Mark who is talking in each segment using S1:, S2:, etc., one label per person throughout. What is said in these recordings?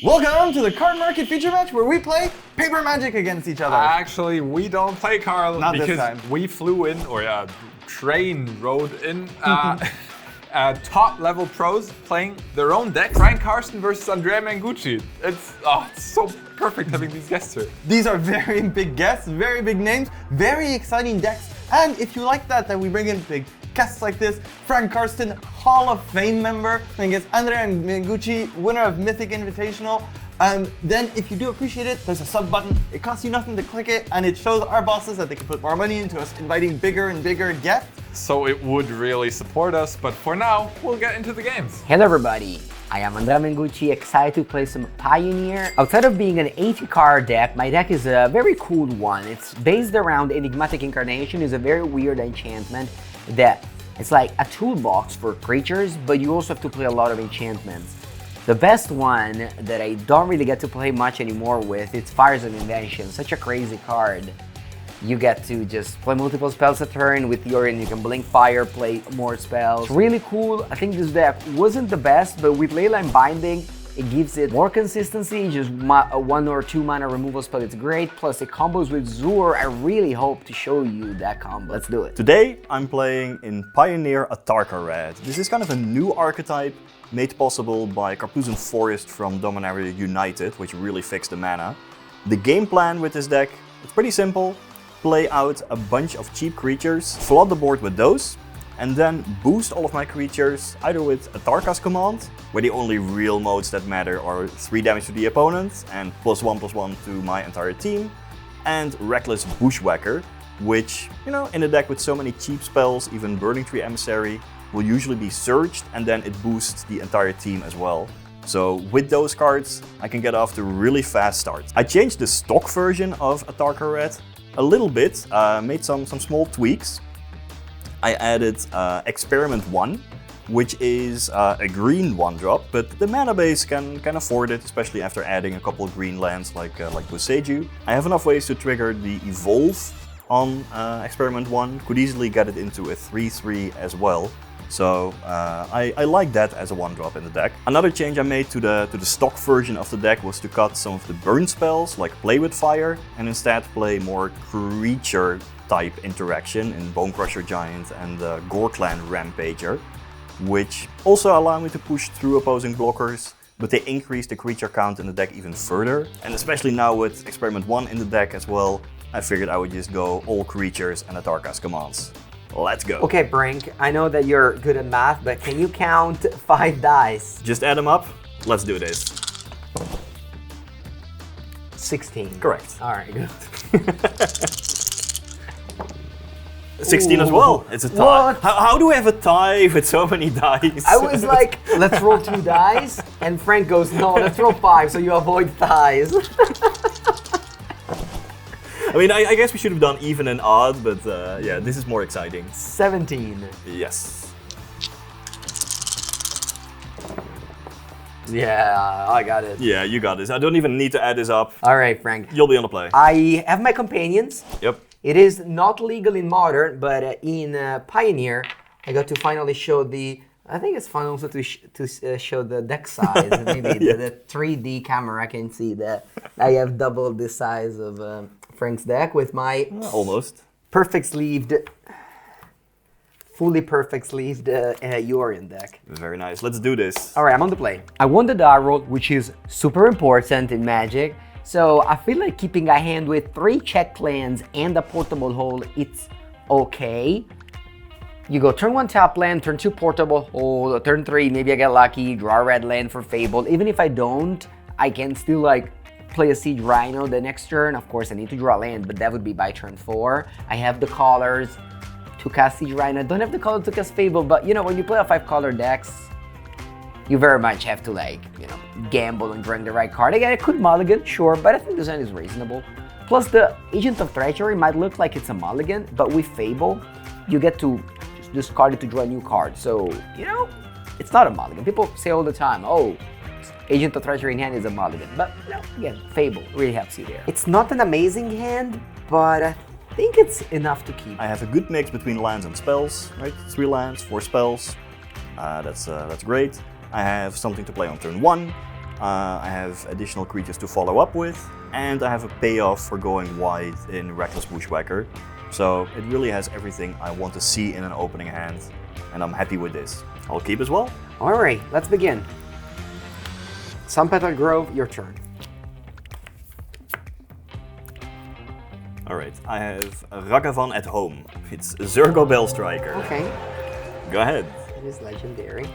S1: Welcome to the card market feature match where we play paper magic against each other.
S2: Actually, we don't play Carl
S1: Not
S2: because
S1: this time.
S2: we flew in, or train rode in top level pros playing their own deck. Frank Karsten versus Andrea Mengucci. It's so perfect having these guests here.
S1: These are very big guests, very big names, very exciting decks. And if you like that we bring in big guests like this, Frank Karsten, Hall of Fame member, and against Andrea Mengucci, winner of Mythic Invitational. Then if you do appreciate it, there's a sub button. It costs you nothing to click it, and it shows our bosses that they can put more money into us inviting bigger and bigger guests.
S2: So it would really support us, but for now, we'll get into the games.
S3: Hello everybody, I am Andrea Mengucci, excited to play some Pioneer. Outside of being an 80 card deck, my deck is a very cool one. It's based around Enigmatic Incarnation. It's a very weird enchantment that it's like a toolbox for creatures, but you also have to play a lot of enchantments. The best one that I don't really get to play much anymore with, it's Fires of Invention. Such a crazy card. You get to just play multiple spells a turn with Yorion. You can blink fire, play more spells. It's really cool. I think this deck wasn't the best, but with Leyline Binding, it gives it more consistency. Just a 1 or 2 mana removal spell, it's great. Plus it combos with Zur. I really hope to show you that combo. Let's do it.
S4: Today I'm playing in Pioneer Atarka Red. This is kind of a new archetype made possible by Carpusan Forest from Dominaria United, which really fixed the mana. The game plan with this deck, it's pretty simple. Play out a bunch of cheap creatures, flood the board with those, and then boost all of my creatures either with Atarka's command, where the only real modes that matter are 3 damage to the opponent and +1/+1 to my entire team, and Reckless Bushwhacker, which, you know, in a deck with so many cheap spells, even Burning Tree Emissary, will usually be surged, and then it boosts the entire team as well. So with those cards, I can get off to really fast starts. I changed the stock version of Atarka Red a little bit, made some small tweaks. I added Experiment 1, which is a green 1-drop, but the mana base can afford it, especially after adding a couple of green lands like Boseiju. I have enough ways to trigger the Evolve on Experiment 1, could easily get it into a 3/3 as well. So I like that as a 1-drop in the deck. Another change I made to the stock version of the deck was to cut some of the burn spells, like Play with Fire, and instead play more creature type interaction in Bone Crusher Giant and Gore-Clan Rampager, which also allow me to push through opposing blockers, but they increase the creature count in the deck even further. And especially now with Experiment 1 in the deck as well, I figured I would just go all creatures and Atarka's commands. Let's go.
S3: Okay, Brink, I know that you're good at math, but can you count 5 dice?
S4: Just add them up. Let's do this.
S3: 16.
S4: Correct.
S3: All right, good.
S4: 16 as well. It's a tie.
S3: What?
S4: How do we have a tie with so many dice?
S3: I was like, let's roll 2 dice, and Frank goes, no, let's roll 5 so you avoid ties.
S4: I mean, I guess we should have done even and odd, but yeah, this is more exciting.
S3: 17.
S4: Yes.
S3: Yeah, I got it.
S4: Yeah, you got this. I don't even need to add this up.
S3: All right, Frank.
S4: You'll be on the play.
S3: I have my companions.
S4: Yep.
S3: It is not legal in Modern, but in Pioneer, I got to finally show the. I think it's fun also to show the deck size. Maybe
S4: Yeah.
S3: the 3D camera can see that I have doubled the size of Frank's deck with my
S4: Almost.
S3: perfect sleeved, fully perfect sleeved Yorion deck.
S4: Very nice. Let's do this.
S3: All right, I'm on the play. I won the die roll, which is super important in Magic. So I feel like keeping a hand with 3 checked lands and a portable hole, it's okay. You go turn 1 tap land, turn 2 portable hole, turn 3 maybe I get lucky, draw a red land for Fable. Even if I don't, I can still like play a Siege Rhino the next turn. Of course I need to draw land, but that would be by turn 4. I have the colors to cast Siege Rhino. I don't have the color to cast Fable, but you know, when you play a 5-color decks, you very much have to like, you know, gamble and drawing the right card. Again, I could mulligan, sure, but I think the design is reasonable. Plus the Agent of Treachery might look like it's a mulligan, but with Fable, you get to just discard it to draw a new card. So, you know, it's not a mulligan. People say all the time, oh, Agent of Treachery in hand is a mulligan. But, you know, again, Fable really helps you there. It's not an amazing hand, but I think it's enough to keep.
S4: I have a good mix between lands and spells, right? 3 lands, 4 spells. That's great. I have something to play on turn 1. I have additional creatures to follow up with, and I have a payoff for going wide in Reckless Bushwhacker. So it really has everything I want to see in an opening hand, and I'm happy with this. I'll keep as well.
S3: Alright, let's begin. Sunpetal Grove, your turn.
S4: Alright, I have Ragavan at home. It's Zergo Bell Striker.
S3: Okay,
S4: Go ahead.
S3: it is legendary.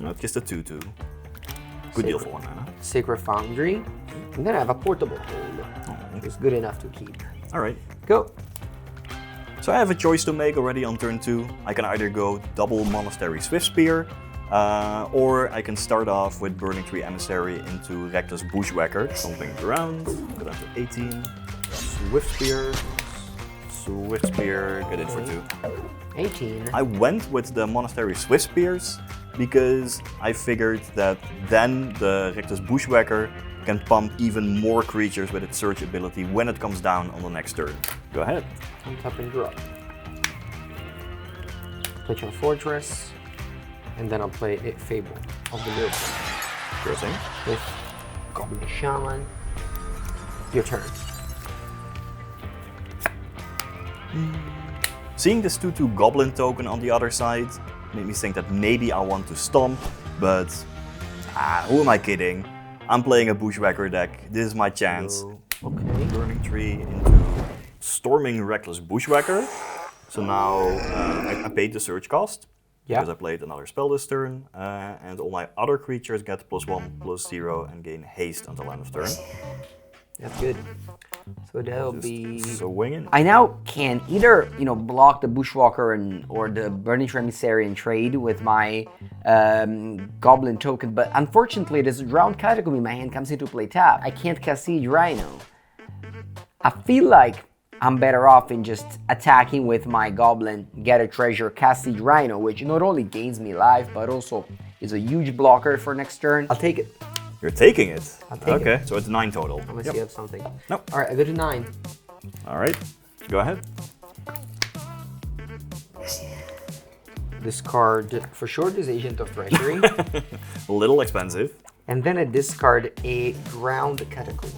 S4: No, it's just a 2/2. Good deal for 1 mana.
S3: Sacred Foundry. And then I have a portable hold. It's good enough to keep.
S4: Alright.
S3: Go.
S4: So I have a choice to make already on turn 2. I can either go double Monastery Swift Spear, or I can start off with Burning Tree Emissary into Reckless Bushwhacker. Something around, go down to 18. Swift Spear, get in for 2.
S3: 18.
S4: I went with the Monastery Swift Spears because I figured that then the Reckless Bushwhacker can pump even more creatures with its search ability when it comes down on the next turn. Go ahead.
S3: Untap and draw. Play your Fortress, and then I'll play a Fable of the Milton
S4: Sure thing.
S3: with Goblin Shaman. Your turn.
S4: Seeing this 2/2 Goblin token on the other side made me think that maybe I want to stomp, but who am I kidding? I'm playing a Bushwhacker deck. This is my chance.
S3: So, okay.
S4: Burning Tree into Storming Reckless Bushwhacker. So now I paid the search cost
S3: Yeah.
S4: because I played another spell this turn, and all my other creatures get +1/+0 and gain haste until end of turn.
S3: That's good. So that'll be.
S4: So winging.
S3: I now can either, block the Bushwalker or the Burning Tree Emissary and trade with my Goblin token, but unfortunately this Drowned Catacomb in my hand comes into play tap. I can't cast Siege Rhino. I feel like I'm better off in just attacking with my Goblin, get a treasure, cast Siege Rhino, which not only gains me life, but also is a huge blocker for next turn. I'll take it.
S4: You're taking it.
S3: I'll take
S4: okay,
S3: it.
S4: so it's 9 total.
S3: Unless you have something.
S4: Nope.
S3: Alright, I go to 9.
S4: All right, go ahead.
S3: Discard, for sure, this Agent of Treasury.
S4: A little expensive.
S3: And then I discard a Drowned Catacomb.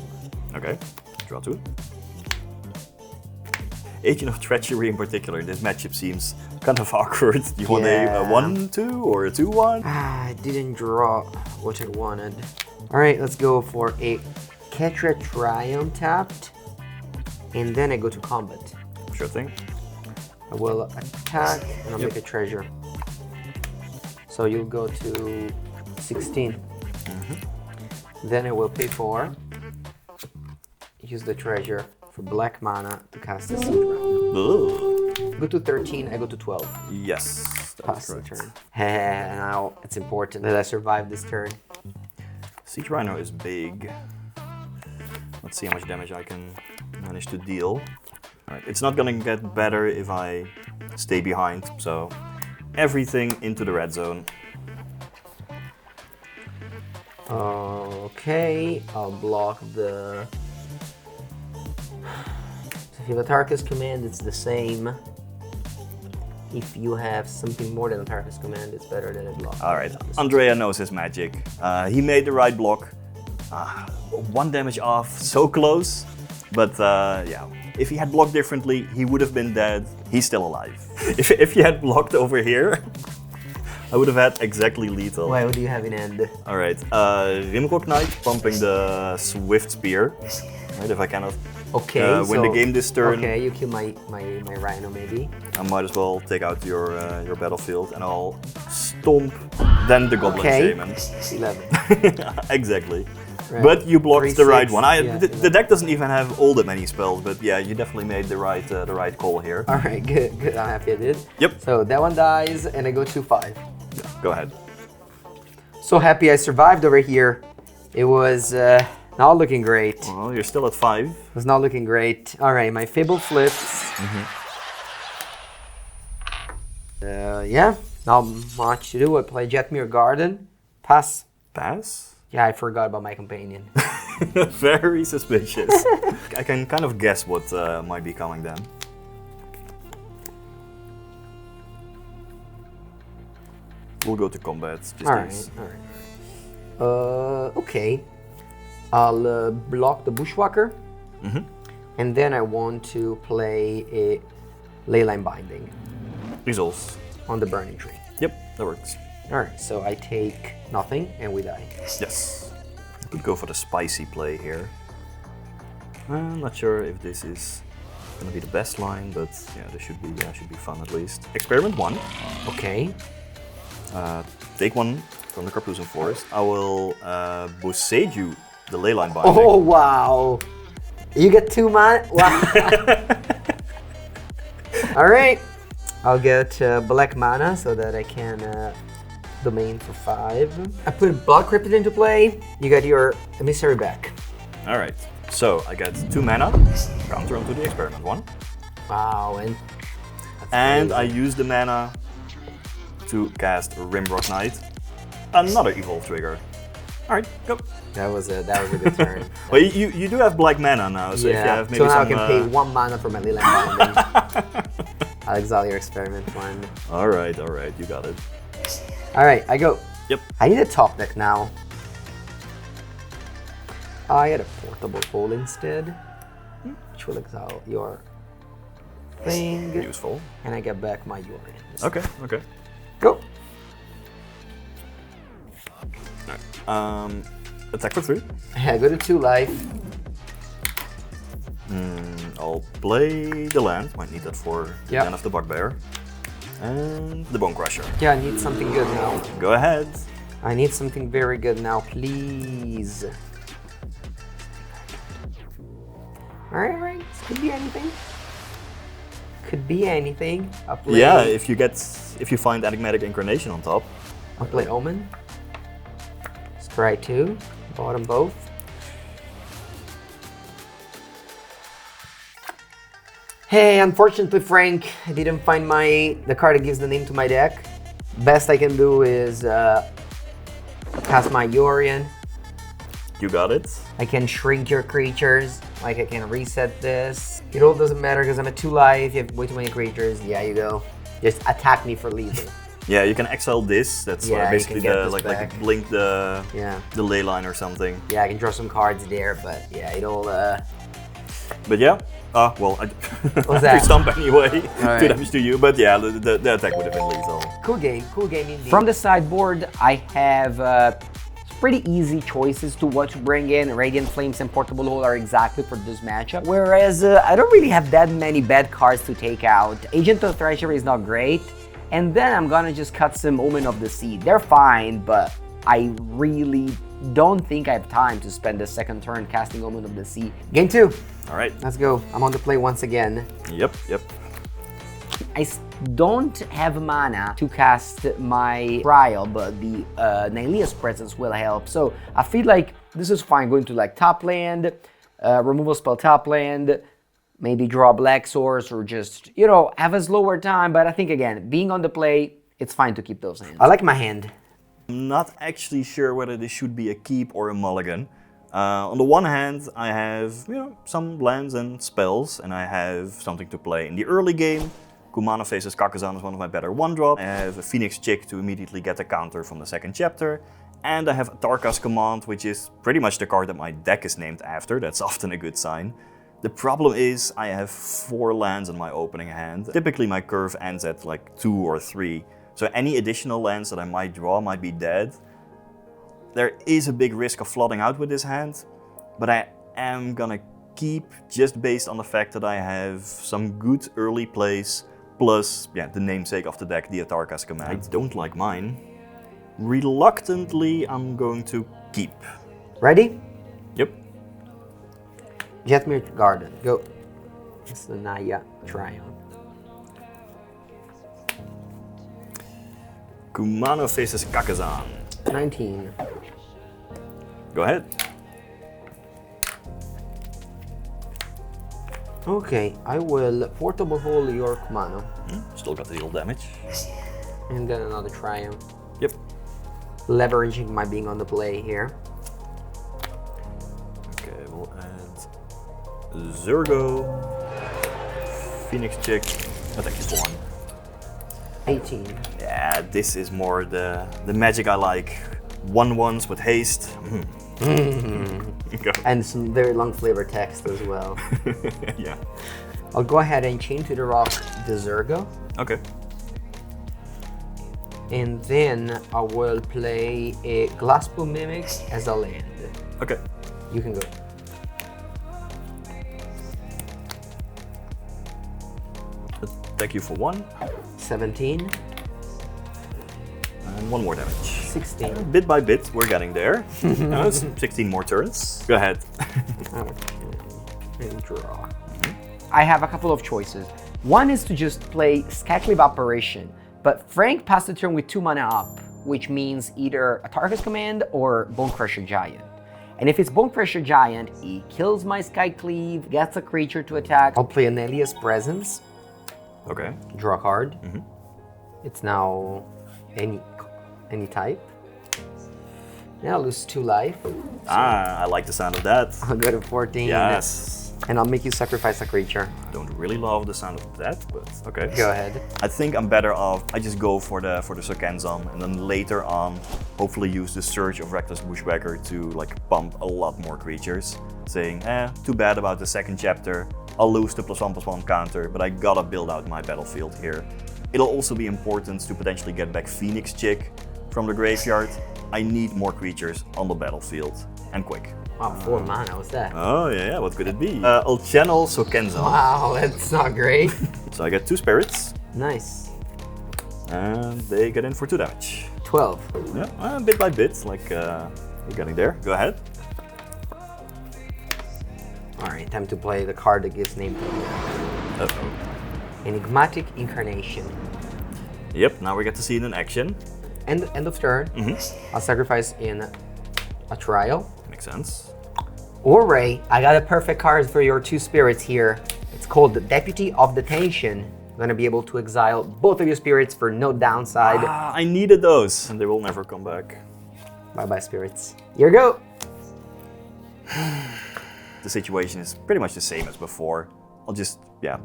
S4: Okay, draw 2. Agent of Treachery in particular, this matchup seems kind of awkward. Do you want a 1/2 or a 2/1?
S3: I didn't draw what I wanted. Alright, let's go for a Ketra Triumph tapped. And then I go to combat.
S4: Sure thing.
S3: I will attack and I'll make a treasure. So you'll go to 16. Then I will pay 4. Use the treasure for black mana to cast a Siege Rhino.
S4: Ugh.
S3: Go to 13, I go to 12.
S4: Yes,
S3: Pass
S4: that's
S3: the
S4: correct.
S3: turn. Now it's important that I survive this turn.
S4: Siege Rhino is big. Let's see how much damage I can manage to deal. Alright, it's not gonna get better if I stay behind, so everything into the red zone.
S3: Okay, I'll block the... If you have Atarka's command, it's the same. If you have something more than Atarka's command, it's better than a block.
S4: Alright, Andrea knows his magic. He made the right block. 1 damage off, so close. But yeah, if he had blocked differently, he would have been dead. He's still alive. If he had blocked over here, I would have had exactly lethal.
S3: Why, what do you have in hand?
S4: Alright, Rimrock Knight pumping the Swift Spear. Right, if I cannot
S3: Okay,
S4: win the game this turn,
S3: Okay, you kill my Rhino maybe.
S4: I might as well take out your battlefield and I'll stomp, then the Goblin
S3: Okay.
S4: Shaman.
S3: 11.
S4: Exactly.
S3: Right.
S4: But you blocked
S3: 3,
S4: the right
S3: 6,
S4: one.
S3: yeah,
S4: The deck doesn't even have all that many spells, but yeah, you definitely made the right call here.
S3: Alright, good. I'm happy I did.
S4: Yep.
S3: So that one dies and I go to 5.
S4: Go ahead.
S3: So happy I survived over here. It was not looking great.
S4: Well, you're still at 5.
S3: It was not looking great. Alright, my Fable flips. Yeah, not much to do. I play Jetmir Garden. Pass.
S4: Pass?
S3: Yeah, I forgot about my companion.
S4: Very suspicious. I can kind of guess what might be coming then. We'll go to combat. Just
S3: Alright,
S4: these.
S3: alright. Okay. I'll block the Bushwhacker. And then I want to play a Leyline Binding
S4: Resolve.
S3: on the Burning Tree.
S4: Yep, that works.
S3: Alright, so I take nothing and we die.
S4: Yes. I could go for the spicy play here. I'm not sure if this is gonna be the best line, but yeah, this should be fun at least. Experiment 1.
S3: Okay.
S4: Take one from the Carpusan Forest. I will Boseiju the Leyline Binding.
S3: Oh, wow. You get 2 mana? Wow. Alright. I'll get black mana so that I can domain for 5. I put Blood Cryptid into play. You got your Emissary back.
S4: Alright, so I got 2 mana, counter onto the Experiment 1.
S3: Wow,
S4: And I use the mana to cast Rimrock Knight. Another Evolve trigger. Alright, go.
S3: that was a good turn.
S4: Well, you do have black mana now, so if you have maybe
S3: so now
S4: some...
S3: I can pay 1 mana for my Leyline Binding. I'll exile your Experiment 1.
S4: Alright, you got it.
S3: Alright, I go.
S4: Yep.
S3: I need a top deck now. I had a Portable Hole instead, which will exile your thing.
S4: Useful.
S3: And I get back my Urians.
S4: Okay.
S3: Go.
S4: Attack for 3.
S3: I go to 2 life.
S4: I'll play the land. Might need that for the Den of the Bugbear. And the Bone Crusher.
S3: Yeah, I need something good now.
S4: Go ahead.
S3: I need something very good now, please. Alright. This could be anything. Could be anything. I'll play,
S4: Yeah, if you find Enigmatic Incarnation on top.
S3: I'll play Omen. Scry 2. Bottom both. Hey, unfortunately, Frank, I didn't find the card that gives the name to my deck. Best I can do is cast my Urian.
S4: You got it.
S3: I can shrink your creatures, like I can reset this. It all doesn't matter because I'm at 2 life, you have way too many creatures. Yeah, you go. Just attack me for lethal.
S4: Yeah, you can exile this. That's
S3: Yeah, you
S4: basically
S3: can get
S4: the
S3: this
S4: like
S3: back.
S4: blink the
S3: Yeah.
S4: Leyline or something.
S3: Yeah, I can draw some cards there, but yeah, it'll
S4: But yeah. Well, I
S3: What's that?
S4: stump anyway.
S3: Alright.
S4: 2 damage to you, but yeah, the attack would have been lethal.
S3: Cool game indeed. From the sideboard, I have pretty easy choices to what to bring in. Radiant Flames and Portable Hole are exactly for this matchup. Whereas I don't really have that many bad cards to take out. Agent of Treasury is not great. And then I'm gonna just cut some Omen of the Sea. They're fine, but I really don't think I have time to spend the second turn casting Omen of the Sea. Game 2.
S4: All right.
S3: Let's go. I'm on the play once again.
S4: Yep.
S3: I don't have mana to cast my Trial, but the Nylea's Presence will help. So I feel like this is fine. Going to like top land, removal spell top land, maybe draw Black Source or just, have a slower time. But I think, again, being on the play, it's fine to keep those hands. I like my hand.
S4: I'm not actually sure whether this should be a keep or a mulligan. On the one hand, I have some lands and spells, and I have something to play in the early game. Kumano Faces Kakazan is one of my better 1-drop. I have a Phoenix Chick to immediately get a counter from the second chapter. And I have Atarka's Command, which is pretty much the card that my deck is named after. That's often a good sign. The problem is I have 4 lands in my opening hand. Typically my curve ends at like 2 or 3. So any additional lands that I might draw might be dead. There is a big risk of flooding out with this hand, but I am gonna keep just based on the fact that I have some good early plays, plus the namesake of the deck, the Atarka's Command. I don't like mine. Reluctantly, I'm going to keep.
S3: Ready?
S4: Yep.
S3: Jetmir Garden. Go. It's the Naya Tryon.
S4: Kumano Faces Kakazan.
S3: 19.
S4: Go ahead.
S3: Okay, I will Portable Hole your Kumano.
S4: Still got the deal damage.
S3: And then another Triumph.
S4: Yep.
S3: Leveraging my being on the play here.
S4: Okay, we'll add Zurgo, Phoenix Chick, attack is 1.
S3: 18.
S4: Yeah, this is more the magic I like. 1/1s with haste. Go.
S3: And some very long flavor text as well.
S4: Yeah.
S3: I'll go ahead and chain to the rock the Zergo.
S4: Okay.
S3: And then I will play a Glasspool Mimic as a land.
S4: Okay.
S3: You can go.
S4: Thank you for 1.
S3: 17,
S4: And 1 more damage.
S3: 16.
S4: Bit by bit, we're getting there. Now it's 16 more turns. Go ahead.
S3: And draw. I have a couple of choices. One is to just play Scattleaf Apparition, but Frank passed the turn with 2 mana up, which means either Atarka's Command or Bonecrusher Giant. And if it's Bonecrusher Giant, he kills my Skycleave, gets a creature to attack. I'll play Anelia's Presence,
S4: Okay.
S3: draw a card. It's now any type. Then I'll lose 2 life.
S4: I like the sound of that.
S3: I'll go to 14.
S4: Yes.
S3: And I'll make you sacrifice a creature.
S4: I don't really love the sound of that, but okay.
S3: Go ahead.
S4: I think I'm better off. I just go for the Sokenzam, and then later on, hopefully use the Surge of Reckless Bushwhacker to like pump a lot more creatures. Saying, too bad about the second chapter. I'll lose the +1/+1 counter, but I gotta build out my battlefield here. It'll also be important to potentially get back Phoenix Chick from the graveyard. I need more creatures on the battlefield, and quick.
S3: Wow, 4 mana, what's that?
S4: Oh yeah, what could it be? I'll channel Sokenzam.
S3: Wow, that's not great.
S4: So I get 2 spirits,
S3: Nice.
S4: and they get in for 2 damage.
S3: 12.
S4: Yeah, bit by bit, like we're getting there. Go ahead.
S3: Alright, time to play the card that gives name to the
S4: Uh-oh.
S3: Enigmatic Incarnation.
S4: Yep, now we get to see it in action.
S3: End of turn. I'll sacrifice in a trial.
S4: Makes sense.
S3: Or Ray, I got a perfect card for your 2 spirits here. It's called the Deputy of Detention. I'm gonna be able to exile both of your spirits for no downside.
S4: I needed those, and they will never come back.
S3: Bye-bye, spirits. Here you go.
S4: The situation is pretty much the same as before. I'll just,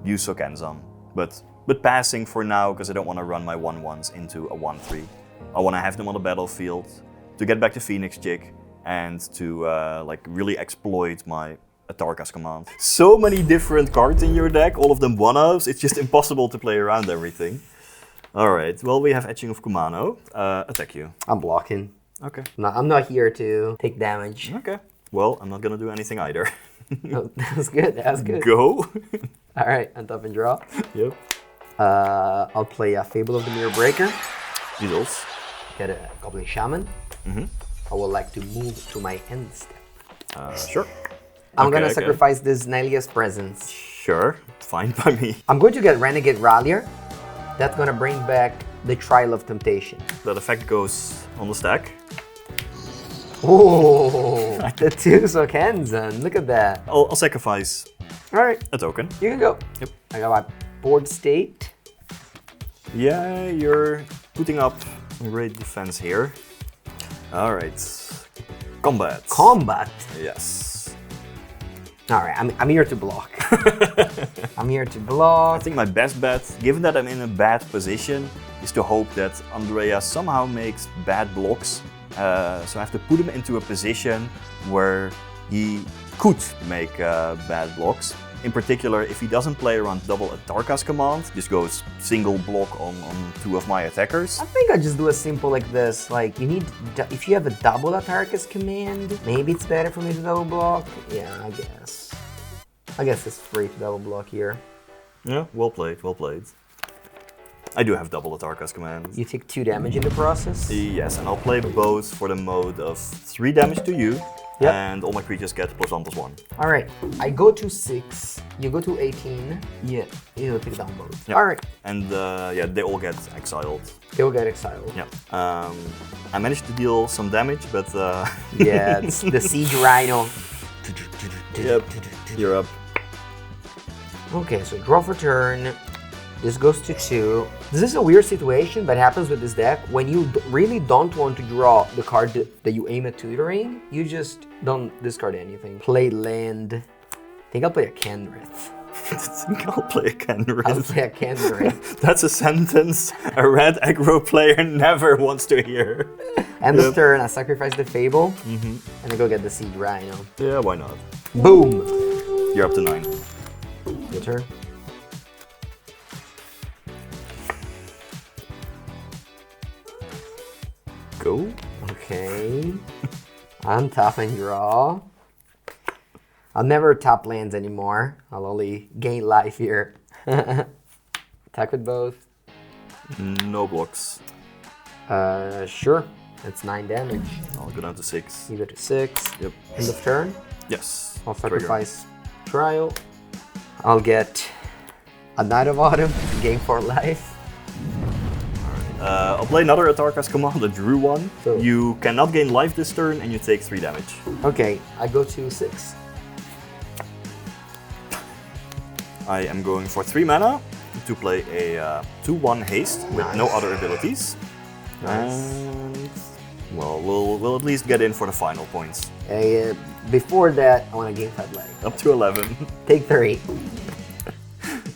S4: use Sokenzam. But passing for now, because I don't want to run my 1/1s into a 1/3. I want to have them on the battlefield to get back to Phoenix Chick and to really exploit my Atarka's Command. So many different cards in your deck, all of them 1-ofs. It's just impossible to play around everything. All right, well, we have Etching of Kumano. Attack you.
S3: I'm blocking.
S4: Okay.
S3: No, I'm not here to take damage.
S4: Okay. Well, I'm not gonna do anything either.
S3: Oh, that was good. That was good.
S4: Go.
S3: All right, untap and draw.
S4: Yep.
S3: I'll play a Fable of the Mirror Breaker.
S4: Needles.
S3: Get a Goblin Shaman. I would like to move to my end step.
S4: Sure.
S3: I'm gonna sacrifice this Nylia's Presence.
S4: Sure. Fine by me.
S3: I'm going to get Renegade Rallier. That's gonna bring back the Trial of Temptation.
S4: That effect goes on the stack.
S3: Oh, the 2 Sokenzan. Look at that.
S4: I'll sacrifice
S3: All right,
S4: a token.
S3: you can go.
S4: Yep.
S3: I got my board state.
S4: Yeah, you're putting up some great defense here. All right. Combat.
S3: Combat.
S4: Yes.
S3: All right, I'm here to block. I'm here to
S4: I
S3: block.
S4: think my best bet, given that I'm in a bad position, is to hope that Andrea somehow makes bad blocks. So I have to put him into a position where he could make bad blocks. In particular, if he doesn't play around double Atarka's Command, just goes single block on 2 of my attackers.
S3: I think I just do a simple like this. Like you need, if you have a double Atarka's Command, maybe it's better for me to double block. Yeah, I guess. I guess it's free to double block here.
S4: Yeah, well played, well played. I do have double Atarka's Command.
S3: You take 2 damage in the process.
S4: Yes, and I'll play both for the mode of 3 damage to you,
S3: Yep.
S4: and all my creatures get +1/+1.
S3: All right, I go to 6. You go to 18. Yeah, you take down both.
S4: Yep.
S3: All right,
S4: And they all get exiled.
S3: they will get exiled.
S4: Yeah. I managed to deal some damage, but
S3: Yeah, it's the Siege Rhino.
S4: Yep. You're up.
S3: Okay, so draw for turn. This goes to 2. This is a weird situation that happens with this deck. When you really don't want to draw the card that you aim at tutoring, you just don't discard anything. Play land. I think I'll play a Kendrith.
S4: I think I'll play a Kenrid.
S3: I'll play a Kenrid.
S4: That's a sentence a red aggro player never wants to hear.
S3: End of turn, I sacrifice the Fable, and I go get the Siege Rhino.
S4: Yeah, why not?
S3: Boom!
S4: You're up to 9.
S3: Your turn.
S4: Go.
S3: Okay. Untap and draw. I'll never tap lands anymore. I'll only gain life here. Attack with both.
S4: No blocks.
S3: Sure. That's 9 damage.
S4: I'll go down to 6.
S3: You go to 6.
S4: Yep.
S3: End of turn.
S4: Yes.
S3: I'll
S4: Trigger.
S3: sacrifice Trial. I'll get a Knight of Autumn, gain 4 life.
S4: I'll play another Atarka's command, a Drew one.
S3: So-
S4: You cannot gain life this turn and you take 3 damage.
S3: Okay, I go to 6.
S4: I am going for 3 mana to play a 2/1 haste with no
S3: Nice.
S4: other abilities.
S3: Nice.
S4: And well, we'll at least get in for the final points.
S3: Before that, I want to gain 5 life.
S4: Up to 11.
S3: Take 3.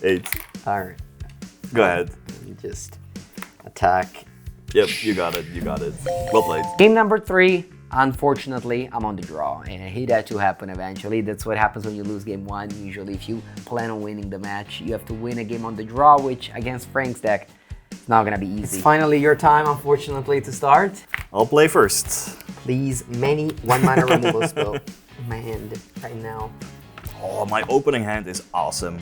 S4: 8.
S3: Alright,
S4: Go ahead.
S3: just attack.
S4: Yep, you got it. You got it. Well played.
S3: Game number 3. Unfortunately, I'm on the draw, and I hate that to happen eventually. That's what happens when you lose game 1. Usually, if you plan on winning the match, you have to win a game on the draw, which against Frank's deck, it's not gonna be easy. It's finally your time, unfortunately, to start.
S4: I'll play first.
S3: Please, many 1 mana removal spell in my hand right now.
S4: Oh, my opening hand is awesome.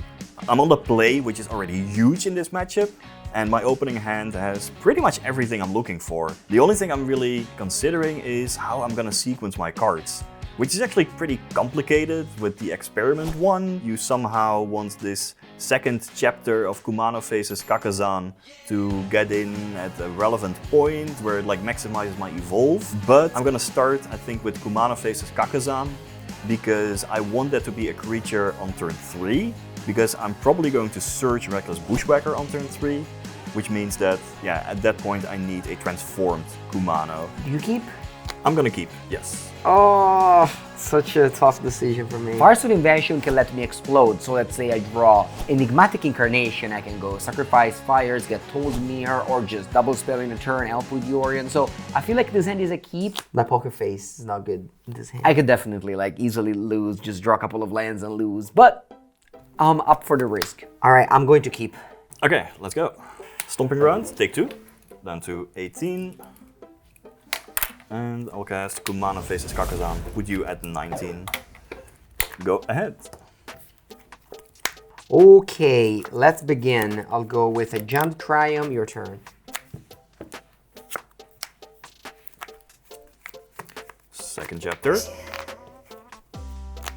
S4: I'm on the play, which is already huge in this matchup, and my opening hand has pretty much everything I'm looking for. The only thing I'm really considering is how I'm gonna sequence my cards, which is actually pretty complicated. With the experiment one, you somehow want this second chapter of Kumano Faces Kakazan to get in at a relevant point where it like maximizes my evolve. But I'm gonna start, I think, with Kumano Faces Kakazan because I want that to be a creature on turn 3, because I'm probably going to search Reckless Bushwhacker on turn 3, which means that, yeah, at that point I need a transformed Kumano.
S3: Do you keep?
S4: I'm gonna keep, yes.
S3: Oh, such a tough decision for me. Farsight Invention can let me explode, so let's say I draw Enigmatic Incarnation, I can go sacrifice fires, get Told Mirror, or just double spell in a turn, help with Yorion. So I feel like this hand is a keep. My poker face is not good in this hand. I could definitely like easily lose, just draw a couple of lands and lose, but I'm up for the risk. All right, I'm going to keep.
S4: Okay, let's go. Stomping Ground, take 2, down to 18. And I'll cast Kumano Faces Kakazan, put you at 19. Go ahead.
S3: Okay, let's begin. I'll go with a Jump Triumph, your turn.
S4: Second chapter.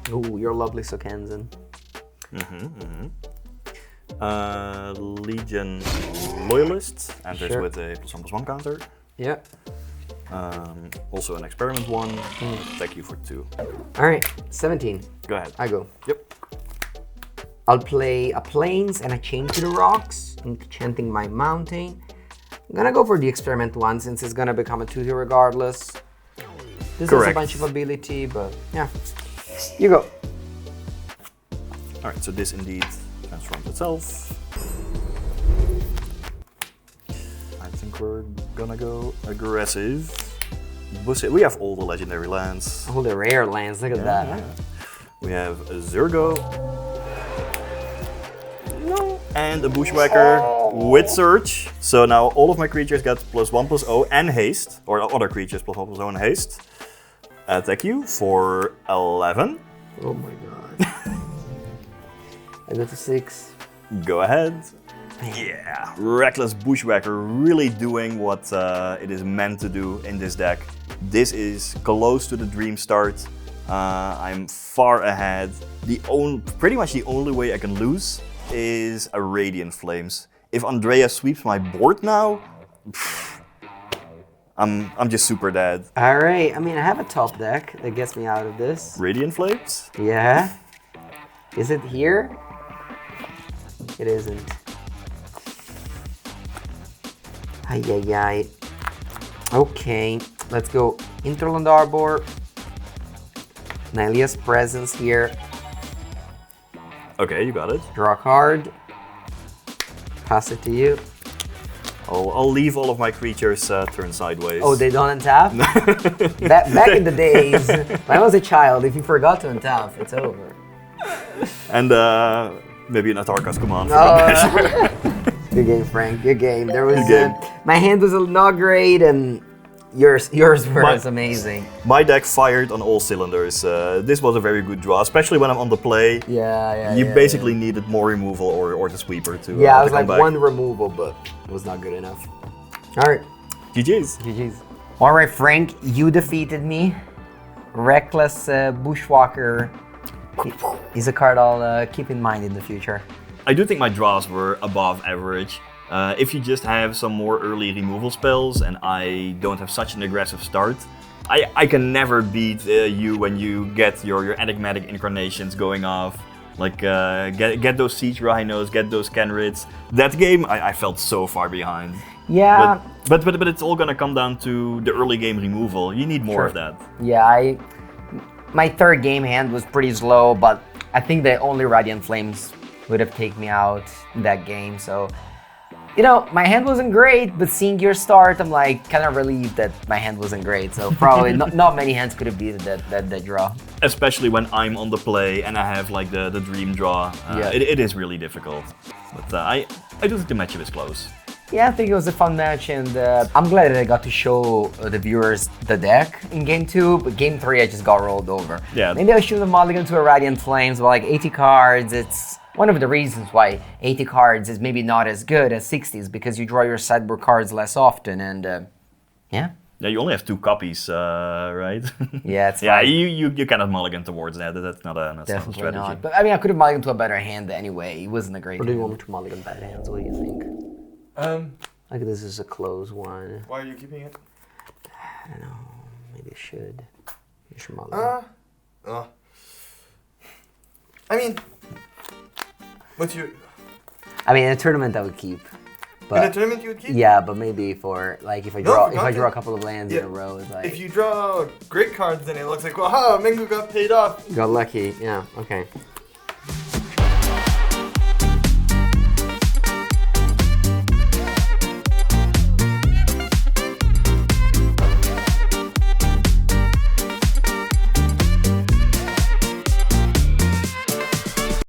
S3: Ooh, you're lovely, Sokenzen.
S4: Legion Loyalist enters
S3: Sure.
S4: with a +1/+1 counter.
S3: Yeah.
S4: Also an experiment one. Attack you for 2.
S3: All right, 17.
S4: Go ahead.
S3: I go.
S4: Yep.
S3: I'll play a Plains and a Chain to the Rocks, enchanting my mountain. I'm gonna go for the experiment one since it's gonna become a 2/2 regardless. This has a
S4: Correct.
S3: bunch of ability, but yeah. You go.
S4: All right, so this indeed transforms itself. I think we're gonna go aggressive. We have all the legendary lands.
S3: All the rare lands, look at that.
S4: We have a Zurgo. No. And a Bushwhacker with Search. So now all of my creatures get +1/+0 and haste, or other creatures +1/+0 and haste. Attack you for 11.
S3: Oh my god. I go to 6.
S4: Go ahead. Yeah, Reckless Bushwhacker really doing what it is meant to do in this deck. This is close to the dream start. I'm far ahead. Pretty much the only way I can lose is a Radiant Flames. If Andrea sweeps my board now, I'm just super dead.
S3: All right, I mean, I have a top deck that gets me out of this.
S4: Radiant Flames?
S3: Yeah. Is it here? It isn't. Ay, ay, ay. Okay, let's go Interland Arbor. Nylea's Presence here.
S4: Okay, you got it.
S3: Draw a card. Pass it to you.
S4: I'll leave all of my creatures turn sideways.
S3: Oh, they don't untap? Back in the days, when I was a child, if you forgot to untap, it's over.
S4: And maybe an Atarka's command.
S3: Good game, Frank. Good game. There was
S4: Good game.
S3: my hand was not great, and yours was amazing.
S4: My deck fired on all cylinders. This was a very good draw, especially when I'm on the play.
S3: Yeah.
S4: You basically needed more removal or the sweeper to.
S3: Yeah,
S4: to
S3: I was
S4: come
S3: like
S4: back.
S3: one removal, but it was not good enough. All right.
S4: GG's.
S3: GG's. All right, Frank, you defeated me. Reckless Bushwalker is a card I'll keep in mind in the future.
S4: I do think my draws were above average. If you just have some more early removal spells and I don't have such an aggressive start, I can never beat you when you get your enigmatic incarnations going off. Like, get those Siege Rhinos, get those Kenrids. That game, I felt so far behind.
S3: Yeah.
S4: But it's all gonna come down to the early game removal. You need more of that.
S3: Yeah, my third game hand was pretty slow, but I think the only Radiant Flames would have taken me out in that game, so... You know, my hand wasn't great, but seeing your start, I'm like kind of relieved that my hand wasn't great. So probably not many hands could have beaten that draw.
S4: Especially when I'm on the play and I have like the dream draw. It is really difficult. But I do think the matchup is close.
S3: Yeah, I think it was a fun match, and I'm glad that I got to show the viewers the deck in Game 2, but Game 3 I just got rolled over.
S4: Yeah.
S3: Maybe I should have mulliganed to a Radiant Flames, but like 80 cards, it's one of the reasons why 80 cards is maybe not as good as 60s, because you draw your sideboard cards less often, and yeah.
S4: Yeah, you only have 2 copies, right?
S3: Yeah, it's
S4: yeah.
S3: fine.
S4: You cannot mulligan towards that. That's not a
S3: Definitely
S4: strategy.
S3: not. But I mean, I could have mulliganed to a better hand anyway. It wasn't a great
S5: Or do you
S3: hand.
S5: want me to mulligan bad hands? What do you think? Like this is a close one.
S1: Why are you keeping it?
S5: I don't know. Maybe I should. You should mulligan.
S1: I mean, what's your...
S3: I mean, in a tournament I would keep.
S1: In
S3: But
S1: a tournament you would keep?
S3: yeah, but maybe for like if I
S1: No,
S3: draw
S1: for content.
S3: a couple of lands in a row, it's like
S1: If you draw great cards, then it looks like, wow, Mengu got paid off.
S5: Got lucky. Yeah. Okay.